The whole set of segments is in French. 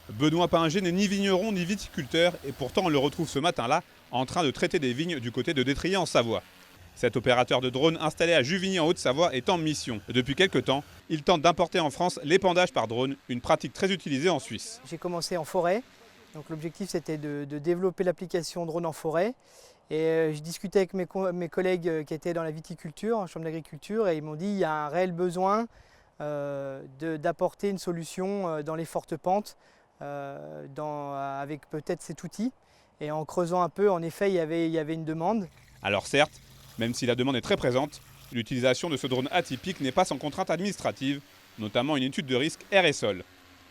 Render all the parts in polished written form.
Benoît Pinger n'est ni vigneron ni viticulteur et pourtant on le retrouve ce matin-là en train de traiter des vignes du côté de Détrier en Savoie. Cet opérateur de drone installé à Juvigny en Haute-Savoie est en mission. Depuis quelques temps, il tente d'importer en France l'épandage par drone, une pratique très utilisée en Suisse. J'ai commencé en forêt, donc l'objectif c'était de développer l'application drone en forêt. Et je discutais avec mes collègues qui étaient dans la viticulture, en chambre d'agriculture, et ils m'ont dit qu'il y a un réel besoin d'apporter une solution dans les fortes pentes avec peut-être cet outil. Et en creusant un peu, en effet, il y avait une demande. Alors certes, même si la demande est très présente, l'utilisation de ce drone atypique n'est pas sans contrainte administrative, notamment une étude de risque air et sol.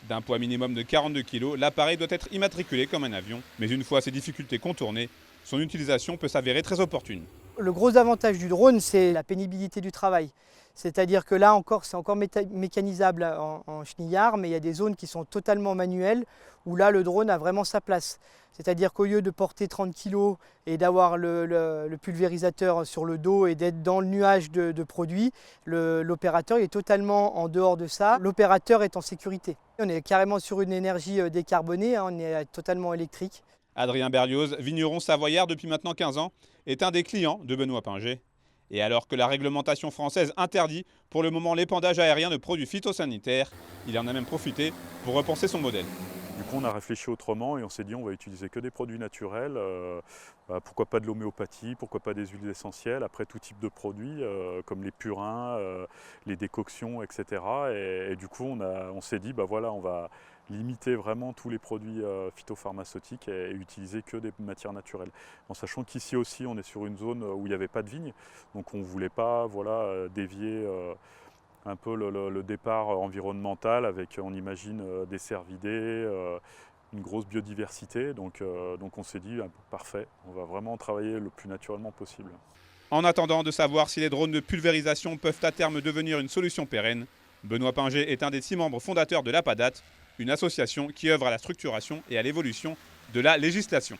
D'un poids minimum de 42 kg, l'appareil doit être immatriculé comme un avion, mais une fois ces difficultés contournées, son utilisation peut s'avérer très opportune. Le gros avantage du drone, c'est la pénibilité du travail. C'est-à-dire que là encore, c'est encore mécanisable en chenillard, mais il y a des zones qui sont totalement manuelles, où là, le drone a vraiment sa place. C'est-à-dire qu'au lieu de porter 30 kg et d'avoir le pulvérisateur sur le dos et d'être dans le nuage de produits, l'opérateur est totalement en dehors de ça. L'opérateur est en sécurité. On est carrément sur une énergie décarbonée, on est totalement électrique. Adrien Berlioz, vigneron savoyard depuis maintenant 15 ans, est un des clients de Benoît Pinger. Et alors que la réglementation française interdit pour le moment l'épandage aérien de produits phytosanitaires, il en a même profité pour repenser son modèle. Du coup, on a réfléchi autrement et on s'est dit on va utiliser que des produits naturels. Pourquoi pas de l'homéopathie, pourquoi pas des huiles essentielles, après tout type de produits comme les purins, les décoctions, etc. Et du coup, on s'est dit voilà, on va limiter vraiment tous les produits phytopharmaceutiques et utiliser que des matières naturelles. En sachant qu'ici aussi, on est sur une zone où il n'y avait pas de vignes, donc on ne voulait pas dévier un peu le départ environnemental avec, on imagine, des cervidés, une grosse biodiversité. Donc on s'est dit, parfait, on va vraiment travailler le plus naturellement possible. En attendant de savoir si les drones de pulvérisation peuvent à terme devenir une solution pérenne, Benoît Pinger est un des 6 membres fondateurs de l'APADAT, une association qui œuvre à la structuration et à l'évolution de la législation.